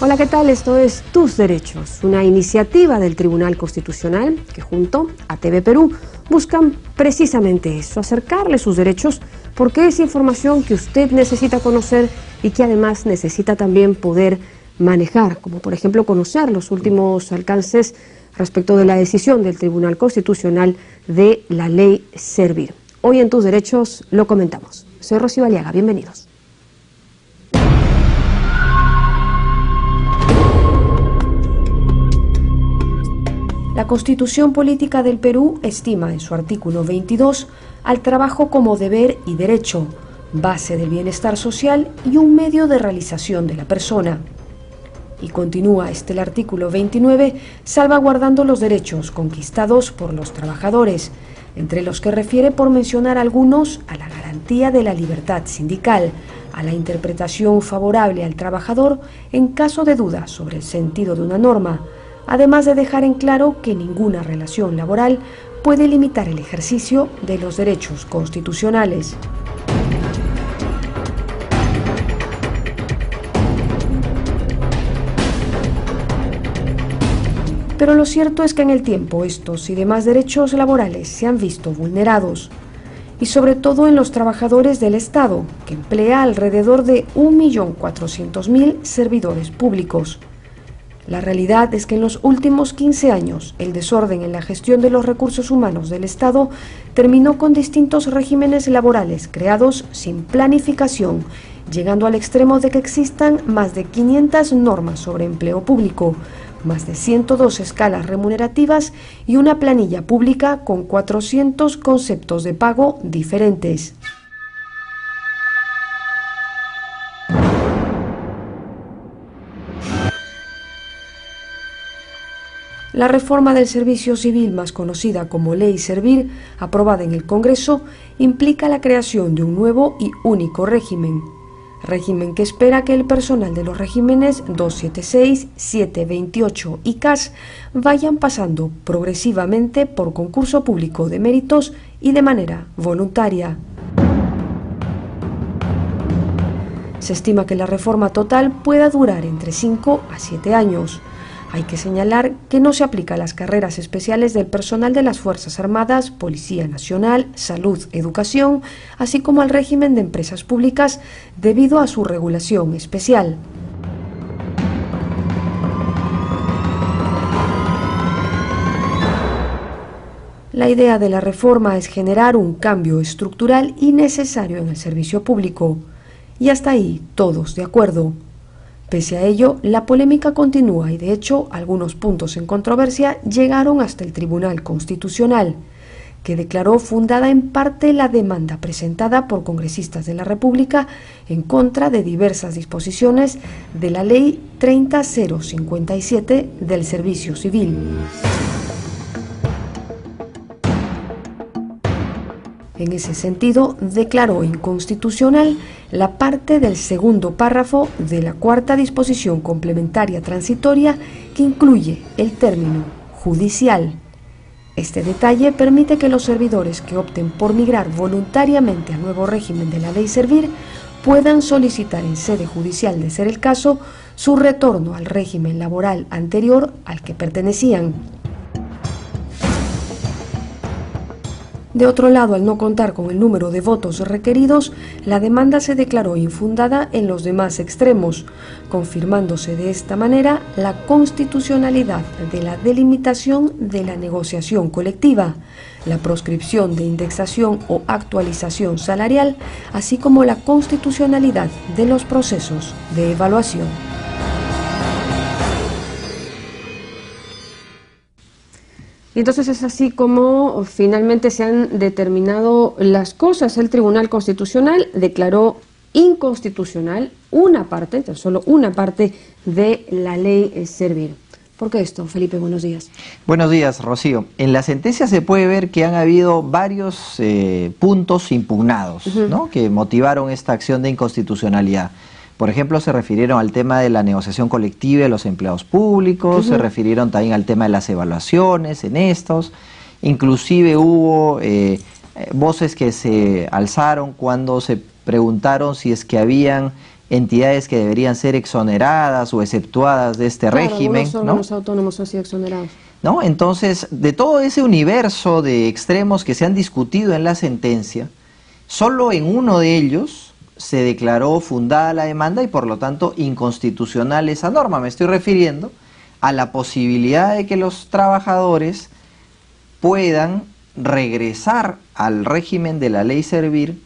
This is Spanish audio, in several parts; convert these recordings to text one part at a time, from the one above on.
Hola, ¿qué tal? Esto es Tus Derechos, una iniciativa del Tribunal Constitucional que junto a TV Perú buscan precisamente eso, acercarle sus derechos, porque es información que usted necesita conocer y que además necesita también poder manejar, como por ejemplo conocer los últimos alcances respecto de la decisión del Tribunal Constitucional de la Ley Servir. Hoy en Tus Derechos lo comentamos. Soy Rocío Aliaga, bienvenidos. La Constitución Política del Perú estima en su artículo 22 al trabajo como deber y derecho, base del bienestar social y un medio de realización de la persona. Y continúa el artículo 29 salvaguardando los derechos conquistados por los trabajadores, entre los que refiere, por mencionar algunos, a la garantía de la libertad sindical, a la interpretación favorable al trabajador en caso de duda sobre el sentido de una norma, además de dejar en claro que ninguna relación laboral puede limitar el ejercicio de los derechos constitucionales. Pero lo cierto es que en el tiempo estos y demás derechos laborales se han visto vulnerados, y sobre todo en los trabajadores del Estado, que emplea alrededor de 1.400.000 servidores públicos. La realidad es que en los últimos 15 años, el desorden en la gestión de los recursos humanos del Estado terminó con distintos regímenes laborales creados sin planificación, llegando al extremo de que existan más de 500 normas sobre empleo público, más de 102 escalas remunerativas y una planilla pública con 400 conceptos de pago diferentes. La reforma del servicio civil, más conocida como Ley Servir, aprobada en el Congreso, implica la creación de un nuevo y único régimen que espera que el personal de los regímenes 276, 728 y CAS vayan pasando progresivamente por concurso público de méritos y de manera voluntaria. Se estima que la reforma total pueda durar entre 5 a 7 años. Hay que señalar que no se aplica a las carreras especiales del personal de las Fuerzas Armadas, Policía Nacional, Salud, Educación, así como al régimen de empresas públicas debido a su regulación especial. La idea de la reforma es generar un cambio estructural y necesario en el servicio público. Y hasta ahí todos de acuerdo. Pese a ello, la polémica continúa y de hecho algunos puntos en controversia llegaron hasta el Tribunal Constitucional, que declaró fundada en parte la demanda presentada por congresistas de la República en contra de diversas disposiciones de la Ley 30.057 del Servicio Civil. En ese sentido, declaró inconstitucional la parte del segundo párrafo de la cuarta disposición complementaria transitoria que incluye el término judicial. Este detalle permite que los servidores que opten por migrar voluntariamente al nuevo régimen de la Ley Servir puedan solicitar en sede judicial, de ser el caso, su retorno al régimen laboral anterior al que pertenecían. De otro lado, al no contar con el número de votos requeridos, la demanda se declaró infundada en los demás extremos, confirmándose de esta manera la constitucionalidad de la delimitación de la negociación colectiva, la proscripción de indexación o actualización salarial, así como la constitucionalidad de los procesos de evaluación. Y entonces es así como finalmente se han determinado las cosas. El Tribunal Constitucional declaró inconstitucional una parte, tan solo una parte de la Ley Servir. ¿Por qué esto, Felipe? Buenos días. Buenos días, Rocío. En la sentencia se puede ver que han habido varios puntos impugnados, ¿no?, que motivaron esta acción de inconstitucionalidad. Por ejemplo, se refirieron al tema de la negociación colectiva de los empleados públicos, se refirieron también al tema de las evaluaciones en estos, inclusive hubo voces que se alzaron cuando se preguntaron si es que habían entidades que deberían ser exoneradas o exceptuadas de este régimen. Algunos órganos autónomos han sido exonerados. ¿No? Entonces, de todo ese universo de extremos que se han discutido en la sentencia, solo en uno de ellos se declaró fundada la demanda y por lo tanto inconstitucional esa norma. Me estoy refiriendo a la posibilidad de que los trabajadores puedan regresar al régimen de la ley servir,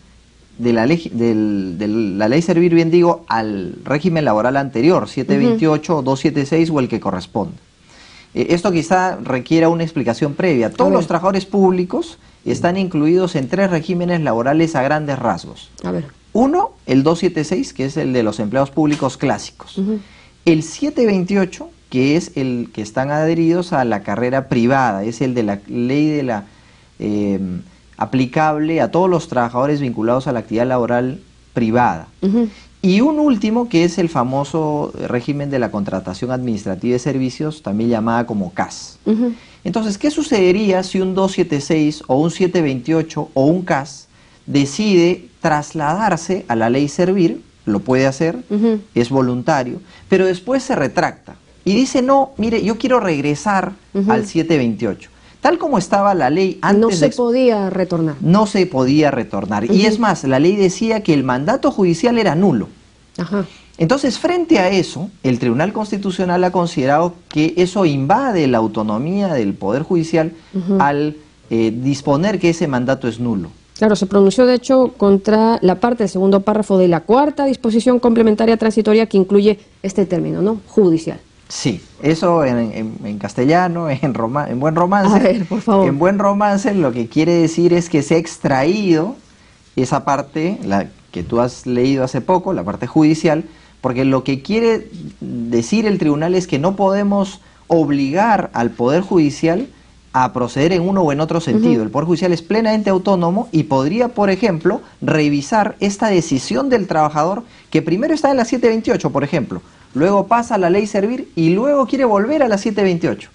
la ley servir, bien digo, al régimen laboral anterior, 728, 276 o el que corresponda. Esto quizá requiera una explicación previa. Todos los trabajadores públicos están incluidos en 3 regímenes laborales a grandes rasgos. A ver. Uno, el 276, que es el de los empleados públicos clásicos. El 728, que es el que están adheridos a la carrera privada, es el de la ley de la aplicable a todos los trabajadores vinculados a la actividad laboral privada. Y un último, que es el famoso régimen de la contratación administrativa de servicios, también llamada como CAS. Entonces, ¿qué sucedería si un 276 o un 728 o un CAS decide trasladarse a la ley servir? Lo puede hacer, es voluntario, pero después se retracta y dice, no, mire, yo quiero regresar al 728. Tal como estaba la ley antes no se podía retornar. No se podía retornar. Y es más, la ley decía que el mandato judicial era nulo. Entonces, frente a eso, el Tribunal Constitucional ha considerado que eso invade la autonomía del Poder Judicial al disponer que ese mandato es nulo. Claro, se pronunció de hecho contra la parte del segundo párrafo de la 4ª disposición complementaria transitoria que incluye este término, ¿no? Judicial. Sí, eso en castellano, en buen romance. A ver, por favor. En buen romance lo que quiere decir es que se ha extraído esa parte, la que tú has leído hace poco, la parte judicial, porque lo que quiere decir el tribunal es que no podemos obligar al Poder Judicial a proceder en uno o en otro sentido. El Poder Judicial es plenamente autónomo y podría, por ejemplo, revisar esta decisión del trabajador que primero está en la 728, por ejemplo, luego pasa a la ley servir y luego quiere volver a la 728.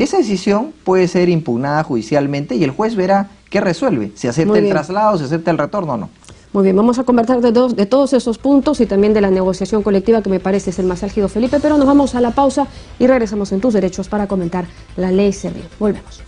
Esa decisión puede ser impugnada judicialmente y el juez verá qué resuelve, si acepta el traslado, si acepta el retorno o no. Muy bien, vamos a conversar de todos esos puntos y también de la negociación colectiva que me parece es el más álgido, Felipe, pero nos vamos a la pausa y regresamos en Tus Derechos para comentar la ley servir. Volvemos.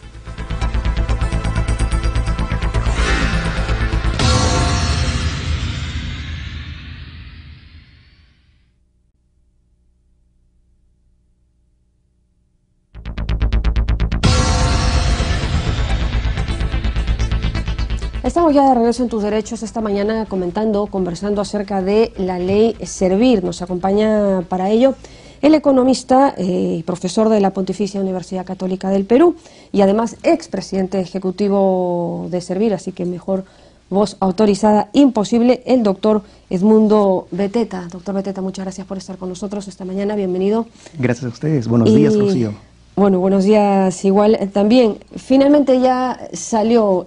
Estamos ya de regreso en Tus Derechos esta mañana conversando acerca de la ley Servir. Nos acompaña para ello el economista y profesor de la Pontificia Universidad Católica del Perú y además expresidente ejecutivo de Servir, así que mejor voz autorizada imposible, el doctor Edmundo Beteta. Doctor Beteta, muchas gracias por estar con nosotros esta mañana, bienvenido. Gracias a ustedes, buenos días, Rocío. Bueno, buenos días igual también. Finalmente ya salió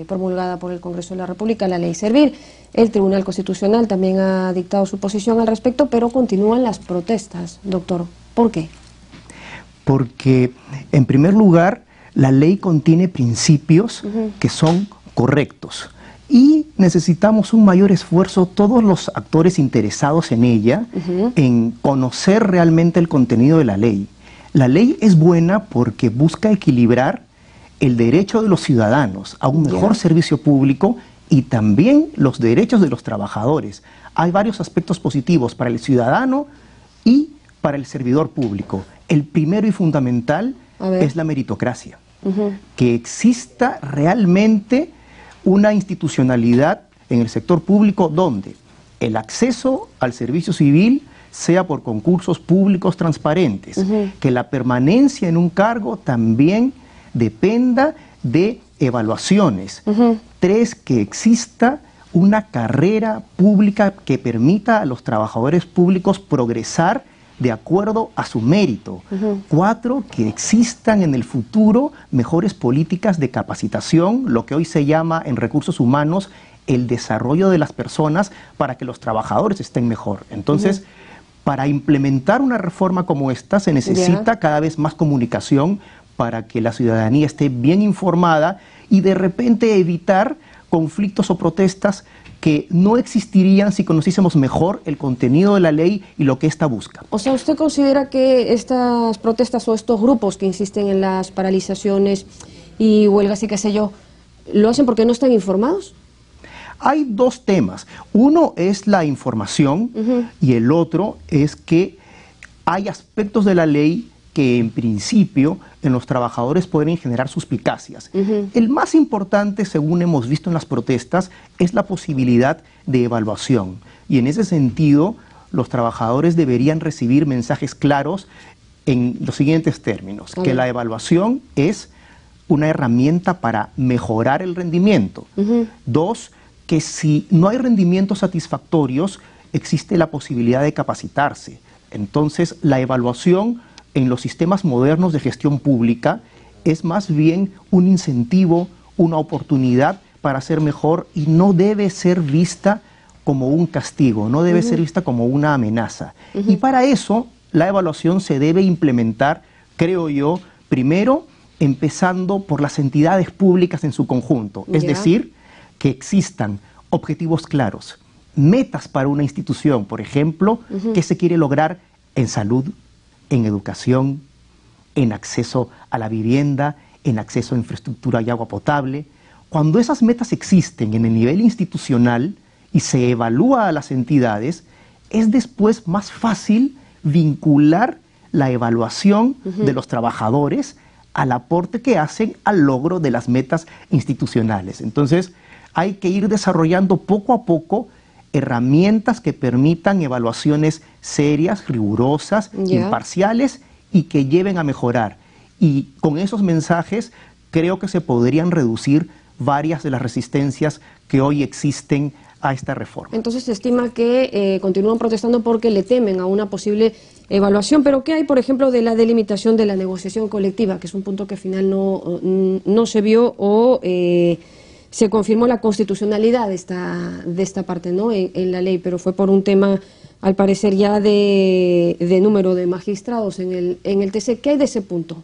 promulgada por el Congreso de la República la ley Servir. El Tribunal Constitucional también ha dictado su posición al respecto, pero continúan las protestas, doctor. ¿Por qué? Porque, en primer lugar, la ley contiene principios que son correctos y necesitamos un mayor esfuerzo, todos los actores interesados en ella, en conocer realmente el contenido de la ley. La ley es buena porque busca equilibrar el derecho de los ciudadanos a un mejor servicio público y también los derechos de los trabajadores. Hay varios aspectos positivos para el ciudadano y para el servidor público. El primero y fundamental es la meritocracia. Que exista realmente una institucionalidad en el sector público donde el acceso al servicio civil sea por concursos públicos transparentes, que la permanencia en un cargo también dependa de evaluaciones. 3, que exista una carrera pública que permita a los trabajadores públicos progresar de acuerdo a su mérito. 4, que existan en el futuro mejores políticas de capacitación, lo que hoy se llama en recursos humanos el desarrollo de las personas para que los trabajadores estén mejor. Entonces, para implementar una reforma como esta se necesita cada vez más comunicación para que la ciudadanía esté bien informada y de repente evitar conflictos o protestas que no existirían si conociésemos mejor el contenido de la ley y lo que ésta busca. O sea, ¿usted considera que estas protestas o estos grupos que insisten en las paralizaciones y huelgas y qué sé yo, lo hacen porque no están informados? Hay dos temas. Uno es la información y el otro es que hay aspectos de la ley que en principio en los trabajadores pueden generar suspicacias. El más importante, según hemos visto en las protestas, es la posibilidad de evaluación. Y en ese sentido, los trabajadores deberían recibir mensajes claros en los siguientes términos. Que la evaluación es una herramienta para mejorar el rendimiento. Dos, que si no hay rendimientos satisfactorios, existe la posibilidad de capacitarse. Entonces, la evaluación en los sistemas modernos de gestión pública es más bien un incentivo, una oportunidad para ser mejor y no debe ser vista como un castigo, no debe ser vista como una amenaza. Y para eso la evaluación se debe implementar, creo yo, primero empezando por las entidades públicas en su conjunto, es decir, que existan objetivos claros, metas para una institución, por ejemplo, que se quiere lograr en salud, en educación, en acceso a la vivienda, en acceso a infraestructura y agua potable. Cuando esas metas existen en el nivel institucional y se evalúa a las entidades, es después más fácil vincular la evaluación de los trabajadores al aporte que hacen al logro de las metas institucionales. Entonces, hay que ir desarrollando poco a poco herramientas que permitan evaluaciones serias, rigurosas, imparciales y que lleven a mejorar. Y con esos mensajes creo que se podrían reducir varias de las resistencias que hoy existen a esta reforma. Entonces se estima que continúan protestando porque le temen a una posible evaluación, pero ¿qué hay, por ejemplo, de la delimitación de la negociación colectiva, que es un punto que al final no se vio o se confirmó la constitucionalidad de esta parte, ¿no?, en la ley, pero fue por un tema, al parecer, ya de número de magistrados en el TC? ¿Qué hay de ese punto?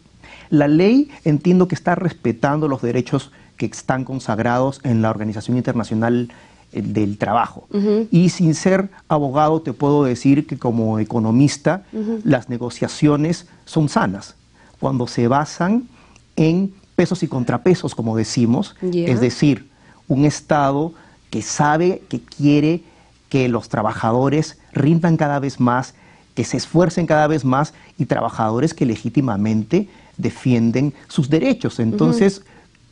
La ley entiendo que está respetando los derechos que están consagrados en la Organización Internacional del Trabajo. Y sin ser abogado te puedo decir que como economista las negociaciones son sanas cuando se basan en pesos y contrapesos, como decimos, es decir, un Estado que sabe, que quiere que los trabajadores rindan cada vez más, que se esfuercen cada vez más, y trabajadores que legítimamente defienden sus derechos. Entonces,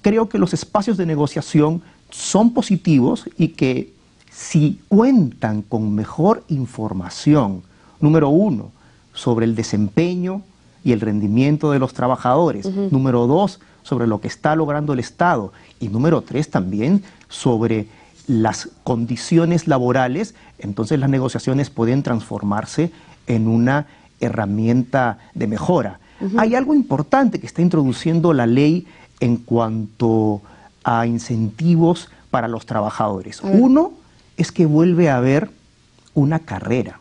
creo que los espacios de negociación son positivos y que si cuentan con mejor información, número uno, sobre el desempeño y el rendimiento de los trabajadores, número dos, sobre lo que está logrando el Estado, y número tres, también sobre las condiciones laborales, entonces las negociaciones pueden transformarse en una herramienta de mejora. Hay algo importante que está introduciendo la ley en cuanto a incentivos para los trabajadores. Uno es que vuelve a haber una carrera.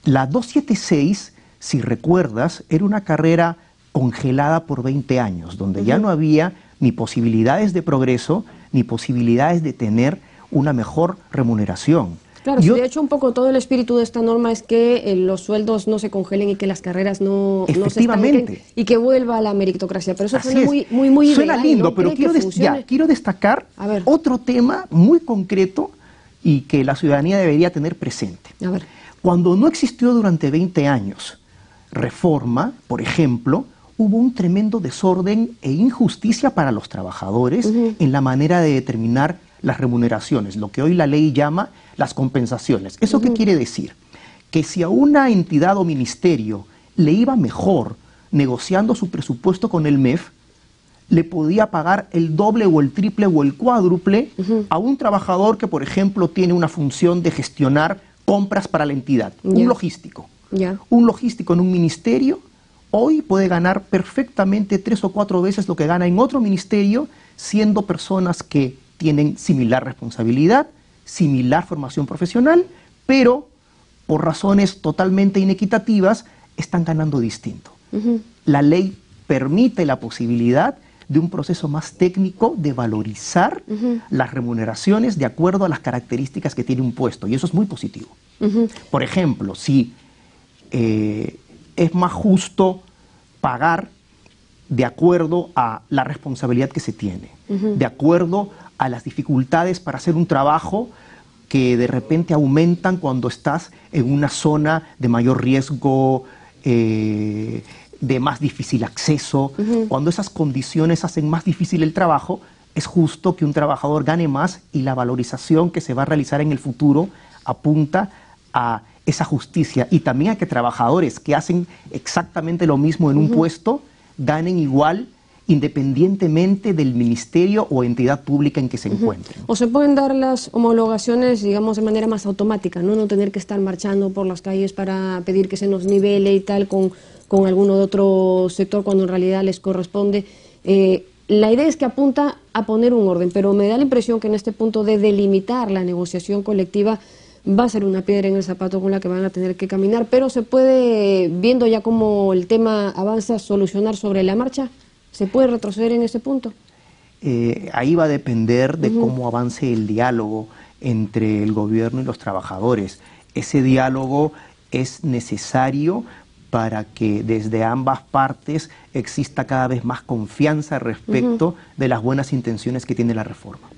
La 276, si recuerdas, era una carrera congelada por 20 años, donde ya no había ni posibilidades de progreso, ni posibilidades de tener una mejor remuneración. Claro, de hecho un poco todo el espíritu de esta norma es que los sueldos no se congelen y que las carreras no se estanquen y que vuelva a la meritocracia. Pero eso suena muy suena ideal, lindo, ¿no? pero quiero destacar otro tema muy concreto y que la ciudadanía debería tener presente. A ver. Cuando no existió durante 20 años reforma, por ejemplo, hubo un tremendo desorden e injusticia para los trabajadores en la manera de determinar las remuneraciones, lo que hoy la ley llama las compensaciones. ¿Eso qué quiere decir? Que si a una entidad o ministerio le iba mejor negociando su presupuesto con el MEF, le podía pagar el doble o el triple o el cuádruple a un trabajador que, por ejemplo, tiene una función de gestionar compras para la entidad, un logístico. Un logístico en un ministerio hoy puede ganar perfectamente 3 o 4 veces lo que gana en otro ministerio, siendo personas que tienen similar responsabilidad, similar formación profesional, pero por razones totalmente inequitativas están ganando distinto. La ley permite la posibilidad de un proceso más técnico de valorizar las remuneraciones de acuerdo a las características que tiene un puesto, y eso es muy positivo. Por ejemplo, si es más justo pagar de acuerdo a la responsabilidad que se tiene, de acuerdo a las dificultades para hacer un trabajo que de repente aumentan cuando estás en una zona de mayor riesgo, de más difícil acceso. Cuando esas condiciones hacen más difícil el trabajo, es justo que un trabajador gane más, y la valorización que se va a realizar en el futuro apunta a esa justicia, y también a que trabajadores que hacen exactamente lo mismo en un puesto ganen igual, independientemente del ministerio o entidad pública en que se encuentren. O se pueden dar las homologaciones, digamos, de manera más automática, ¿no? No tener que estar marchando por las calles para pedir que se nos nivele y tal con alguno de otro sector, cuando en realidad les corresponde. La idea es que apunta a poner un orden, pero me da la impresión que en este punto de delimitar la negociación colectiva va a ser una piedra en el zapato con la que van a tener que caminar, pero se puede, viendo ya cómo el tema avanza, solucionar sobre la marcha. ¿Se puede retroceder en ese punto? Ahí va a depender de cómo avance el diálogo entre el gobierno y los trabajadores. Ese diálogo es necesario para que desde ambas partes exista cada vez más confianza respecto de las buenas intenciones que tiene la reforma.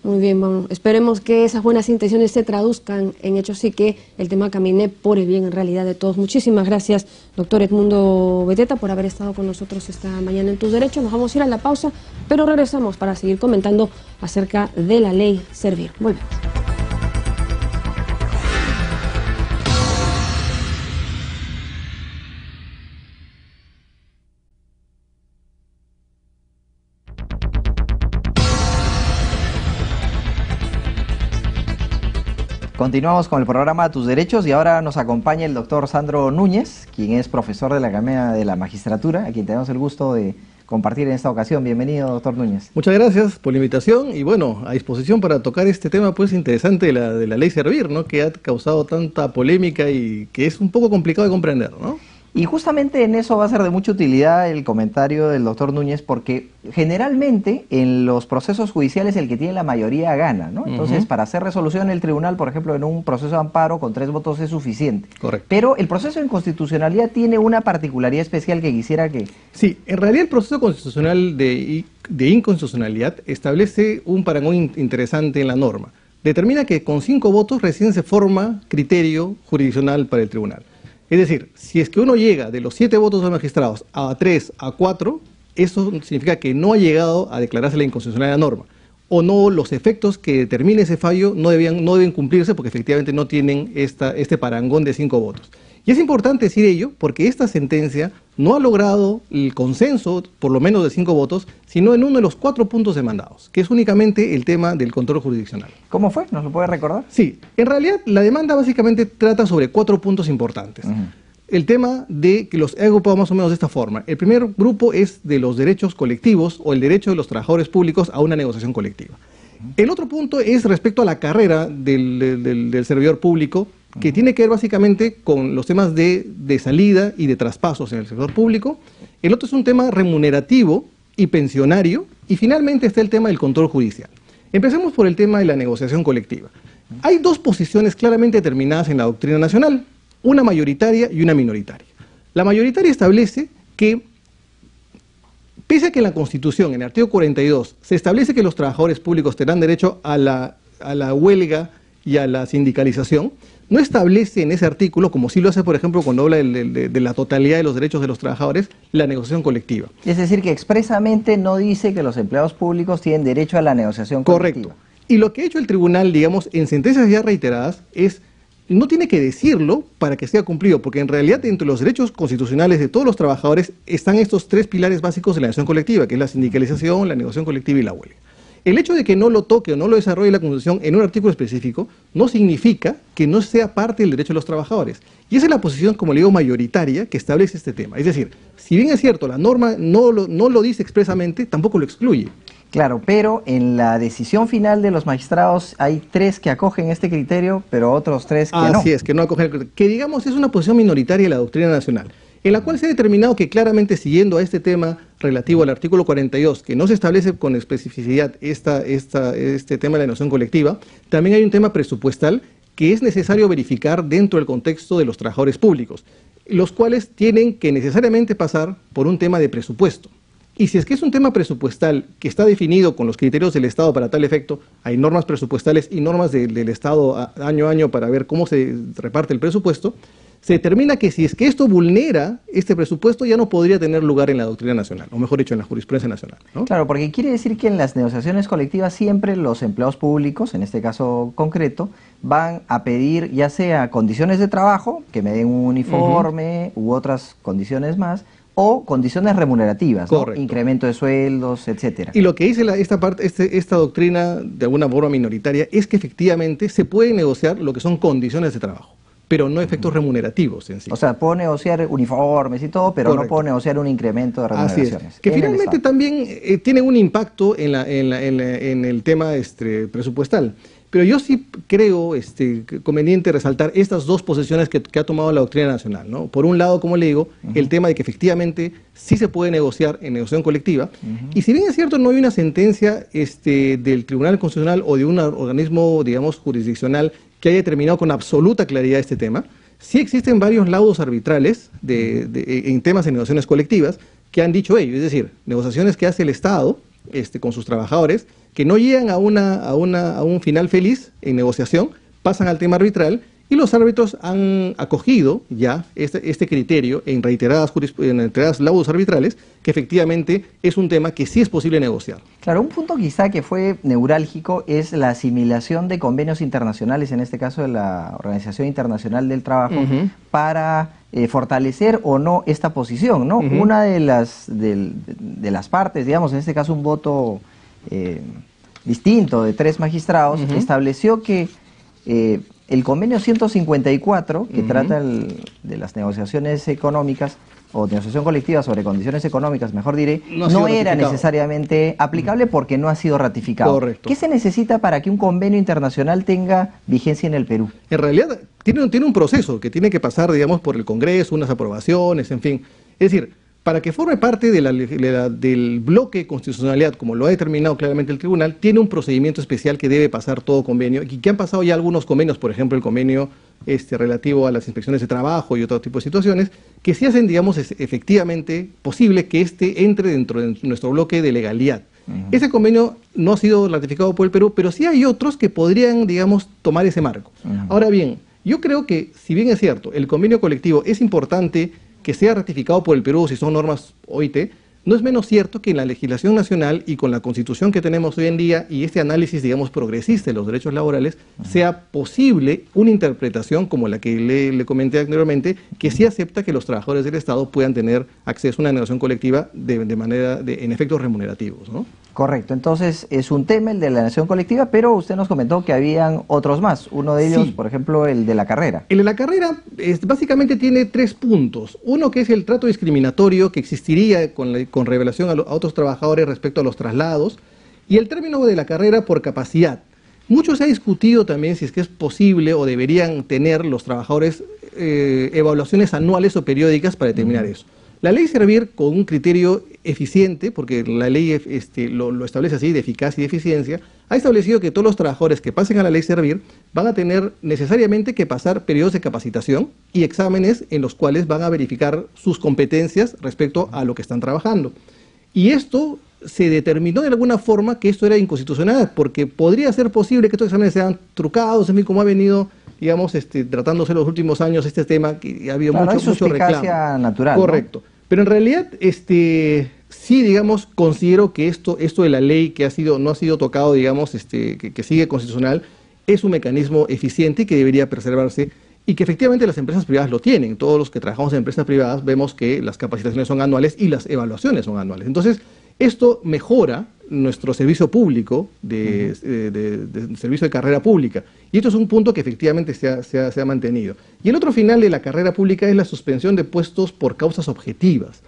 Muy bien, bueno, esperemos que esas buenas intenciones se traduzcan en hechos y que el tema camine por el bien en realidad de todos. Muchísimas gracias, doctor Edmundo Beteta, por haber estado con nosotros esta mañana en Tus Derechos. Nos vamos a ir a la pausa, pero regresamos para seguir comentando acerca de la ley Servir. Volvemos. Continuamos con el programa Tus Derechos, y ahora nos acompaña el doctor Sandro Núñez, quien es profesor de la Academia de la Magistratura, a quien tenemos el gusto de compartir en esta ocasión. Bienvenido, doctor Núñez. Muchas gracias por la invitación, y bueno, a disposición para tocar este tema pues interesante de la ley Servir, ¿no? Que ha causado tanta polémica y que es un poco complicado de comprender, ¿no? Y justamente en eso va a ser de mucha utilidad el comentario del doctor Núñez, porque generalmente en los procesos judiciales el que tiene la mayoría gana, ¿no? Entonces, para hacer resolución el tribunal, por ejemplo, en un proceso de amparo con 3 votos es suficiente. Correcto. Pero el proceso de inconstitucionalidad tiene una particularidad especial que quisiera que... Sí, en realidad el proceso constitucional de inconstitucionalidad establece un parangón interesante en la norma. Determina que con 5 votos recién se forma criterio jurisdiccional para el tribunal. Es decir, si es que uno llega de los 7 votos de los magistrados a 3, a 4, eso significa que no ha llegado a declararse la inconstitucionalidad de la norma, o no, los efectos que determine ese fallo no deben cumplirse, porque efectivamente no tienen este parangón de 5 votos. Y es importante decir ello porque esta sentencia no ha logrado el consenso, por lo menos de 5 votos, sino en uno de los 4 puntos demandados, que es únicamente el tema del control jurisdiccional. ¿Cómo fue? ¿Nos lo puede recordar? Sí, en realidad la demanda básicamente trata sobre 4 puntos importantes. El tema de que los he agrupado más o menos de esta forma. El primer grupo es de los derechos colectivos, o el derecho de los trabajadores públicos a una negociación colectiva. El otro punto es respecto a la carrera del servidor público, que tiene que ver básicamente con los temas de salida y de traspasos en el sector público. El otro es un tema remunerativo y pensionario, y finalmente está el tema del control judicial. Empecemos por el tema de la negociación colectiva. Hay 2 posiciones claramente determinadas en la doctrina nacional, una mayoritaria y una minoritaria. La mayoritaria establece que, pese a que en la Constitución, en el artículo 42, se establece que los trabajadores públicos tendrán derecho a la huelga y a la sindicalización, no establece en ese artículo, como sí lo hace, por ejemplo, cuando habla de la totalidad de los derechos de los trabajadores, la negociación colectiva. Es decir, que expresamente no dice que los empleados públicos tienen derecho a la negociación colectiva. Correcto. Y lo que ha hecho el tribunal, digamos, en sentencias ya reiteradas, es no tiene que decirlo para que sea cumplido, porque en realidad entre los derechos constitucionales de todos los trabajadores están estos 3 pilares básicos de la negociación colectiva, que es la sindicalización, la negociación colectiva y la huelga. El hecho de que no lo toque o no lo desarrolle la Constitución en un artículo específico no significa que no sea parte del derecho de los trabajadores. Y esa es la posición, como le digo, mayoritaria que establece este tema. Es decir, si bien es cierto, la norma no lo dice expresamente, tampoco lo excluye. Claro, pero en la decisión final de los magistrados hay 3 que acogen este criterio, pero otros 3 que no. Así es, que no acogen el criterio. Que digamos es una posición minoritaria de la doctrina nacional. en la cual se ha determinado que claramente, siguiendo a este tema relativo al artículo 42, que no se establece con especificidad este tema de la negociación colectiva, también hay un tema presupuestal que es necesario verificar dentro del contexto de los trabajadores públicos, los cuales tienen que necesariamente pasar por un tema de presupuesto. Y si es que es un tema presupuestal que está definido con los criterios del Estado para tal efecto, hay normas presupuestales y normas del Estado año a año para ver cómo se reparte el presupuesto, se determina que si es que esto vulnera este presupuesto ya no podría tener lugar en la doctrina nacional, o mejor dicho, en la jurisprudencia nacional, ¿no? Claro, porque quiere decir que en las negociaciones colectivas siempre los empleados públicos, en este caso concreto, van a pedir ya sea condiciones de trabajo, que me den un uniforme u otras condiciones más, o condiciones remunerativas, ¿no? Incremento de sueldos, etcétera. Y lo que dice esta doctrina, de alguna forma minoritaria, es que efectivamente se puede negociar lo que son condiciones de trabajo, pero no efectos remunerativos en sí. O sea, puedo negociar uniformes y todo, pero no puedo negociar un incremento de remuneraciones. Así es. Que finalmente también tienen un impacto en el tema presupuestal. Pero yo sí creo conveniente resaltar estas dos posiciones que ha tomado la doctrina nacional, ¿no? Por un lado, como le digo, el tema de que efectivamente sí se puede negociar en negociación colectiva, y si bien es cierto no hay una sentencia del Tribunal Constitucional o de un organismo, digamos, jurisdiccional que haya determinado con absoluta claridad este tema, sí existen varios laudos arbitrales en temas de negociaciones colectivas que han dicho ello, es decir, negociaciones que hace el Estado con sus trabajadores, que no llegan a un final feliz en negociación, pasan al tema arbitral, y los árbitros han acogido ya este criterio en reiteradas laudos arbitrales, que efectivamente es un tema que sí es posible negociar. Claro, un punto quizá que fue neurálgico es la asimilación de convenios internacionales, en este caso de la Organización Internacional del Trabajo, para fortalecer o no esta posición, ¿no? Una de las partes, digamos, en este caso un voto distinto de 3 magistrados, estableció que el convenio 154, que trata de las negociaciones económicas, o negociación colectiva sobre condiciones económicas, mejor diré, no era necesariamente aplicable porque no ha sido ratificado. Correcto. ¿Qué se necesita para que un convenio internacional tenga vigencia en el Perú? En realidad tiene un proceso que tiene que pasar, digamos, por el Congreso, unas aprobaciones, en fin. Es decir, para que forme parte del bloque de constitucionalidad, como lo ha determinado claramente el tribunal, tiene un procedimiento especial que debe pasar todo convenio, y que han pasado ya algunos convenios, por ejemplo el convenio relativo a las inspecciones de trabajo y otro tipo de situaciones, que sí hacen, digamos, efectivamente posible que entre dentro de nuestro bloque de legalidad. Ese convenio no ha sido ratificado por el Perú, pero sí hay otros que podrían, digamos, tomar ese marco. Ahora bien, yo creo que, si bien es cierto, el convenio colectivo es importante que sea ratificado por el Perú si son normas OIT, no es menos cierto que en la legislación nacional y con la Constitución que tenemos hoy en día y este análisis, digamos, progresista de los derechos laborales, sea posible una interpretación como la que le comenté anteriormente, que sí acepta que los trabajadores del Estado puedan tener acceso a una negociación colectiva en efectos remunerativos, ¿no? Correcto, entonces es un tema el de la negociación colectiva, pero usted nos comentó que habían otros más. Uno de ellos, por ejemplo, el de la carrera. El de la carrera básicamente tiene 3 puntos. Uno, que es el trato discriminatorio que existiría con revelación a otros trabajadores respecto a los traslados, y el término de la carrera por capacidad. Mucho se ha discutido también si es que es posible o deberían tener los trabajadores evaluaciones anuales o periódicas para determinar eso. La ley Servir, con un criterio eficiente, porque la ley lo establece así, de eficacia y de eficiencia, ha establecido que todos los trabajadores que pasen a la ley Servir van a tener necesariamente que pasar periodos de capacitación y exámenes en los cuales van a verificar sus competencias respecto a lo que están trabajando. Y esto se determinó de alguna forma que esto era inconstitucional, porque podría ser posible que estos exámenes sean trucados, en fin, como ha venido, digamos, tratándose en los últimos años este tema, que ha habido mucho reclamo. Natural, correcto. ¿No? Pero en realidad, sí, digamos, considero que esto de la ley que no ha sido tocado, digamos, que sigue constitucional, es un mecanismo eficiente y que debería preservarse, y que efectivamente las empresas privadas lo tienen. Todos los que trabajamos en empresas privadas vemos que las capacitaciones son anuales y las evaluaciones son anuales. Entonces, esto mejora nuestro servicio público, de servicio de carrera pública. Y esto es un punto que efectivamente se ha mantenido. Y el otro final de la carrera pública es la suspensión de puestos por causas objetivas.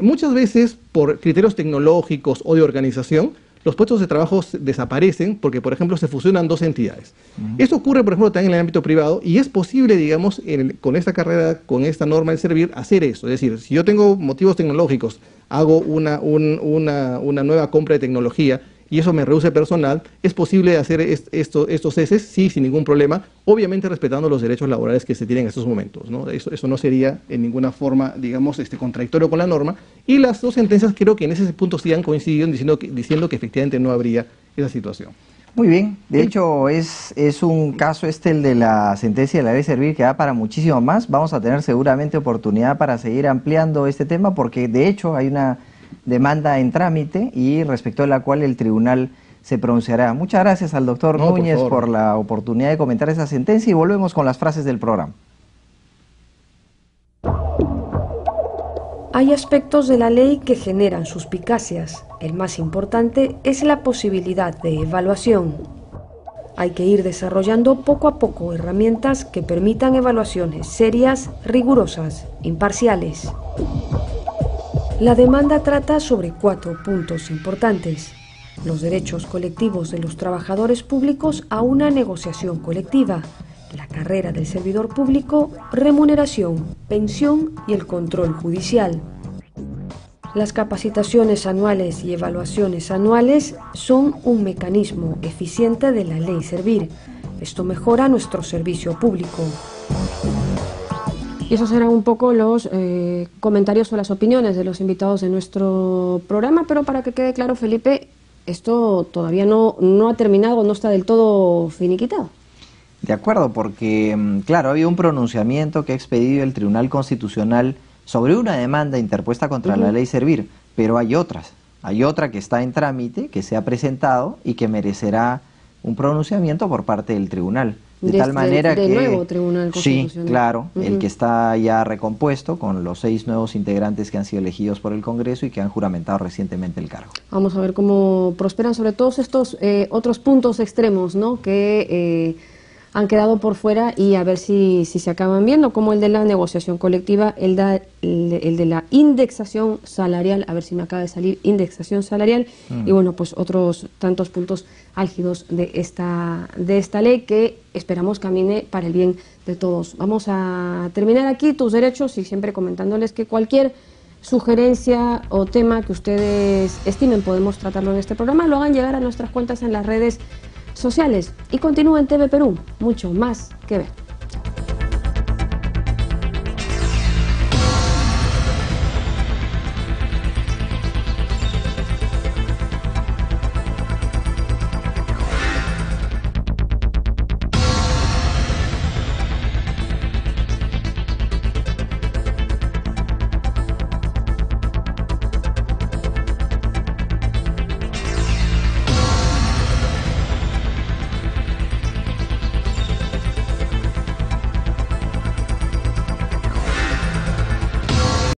Muchas veces, por criterios tecnológicos o de organización, los puestos de trabajo desaparecen porque, por ejemplo, se fusionan dos entidades. Esto ocurre, por ejemplo, también en el ámbito privado y es posible, digamos, con esta carrera, con esta norma del servir, hacer eso. Es decir, si yo tengo motivos tecnológicos, hago una nueva compra de tecnología y eso me reduce personal, es posible hacer estos ceses, sí, sin ningún problema, obviamente respetando los derechos laborales que se tienen en estos momentos, ¿no? Eso no sería en ninguna forma, digamos, contradictorio con la norma, y las dos sentencias creo que en ese punto sí han coincidido diciendo que efectivamente no habría esa situación. Muy bien, de hecho es un caso el de la sentencia de la ley servir que da para muchísimo más. Vamos a tener seguramente oportunidad para seguir ampliando este tema porque de hecho hay una demanda en trámite y respecto a la cual el tribunal se pronunciará. Muchas gracias al doctor Núñez por la oportunidad de comentar esa sentencia y volvemos con las frases del programa. Hay aspectos de la ley que generan suspicacias. El más importante es la posibilidad de evaluación. Hay que ir desarrollando poco a poco herramientas que permitan evaluaciones serias, rigurosas, imparciales. La demanda trata sobre 4 puntos importantes: los derechos colectivos de los trabajadores públicos a una negociación colectiva, la carrera del servidor público, remuneración, pensión y el control judicial. Las capacitaciones anuales y evaluaciones anuales son un mecanismo eficiente de la ley Servir. Esto mejora nuestro servicio público. Y esos eran un poco los comentarios o las opiniones de los invitados de nuestro programa, pero para que quede claro, Felipe, esto todavía no ha terminado, no está del todo finiquitado. De acuerdo, porque claro, ha habido un pronunciamiento que ha expedido el Tribunal Constitucional sobre una demanda interpuesta contra la ley Servir, pero hay otras. Hay otra que está en trámite, que se ha presentado y que merecerá un pronunciamiento por parte del tribunal. De tal manera que... nuevo Tribunal Constitucional. Sí, claro, el que está ya recompuesto con los 6 nuevos integrantes que han sido elegidos por el Congreso y que han juramentado recientemente el cargo. Vamos a ver cómo prosperan sobre todos estos otros puntos extremos, ¿no?, que han quedado por fuera y a ver si se acaban viendo, como el de la negociación colectiva, el de la indexación salarial, a ver si me acaba de salir indexación salarial, y bueno, pues otros tantos puntos álgidos de esta ley que esperamos camine para el bien de todos. Vamos a terminar aquí tus derechos y siempre comentándoles que cualquier sugerencia o tema que ustedes estimen podemos tratarlo en este programa, lo hagan llegar a nuestras cuentas en las redes sociales y continúa en TV Perú, mucho más que ver.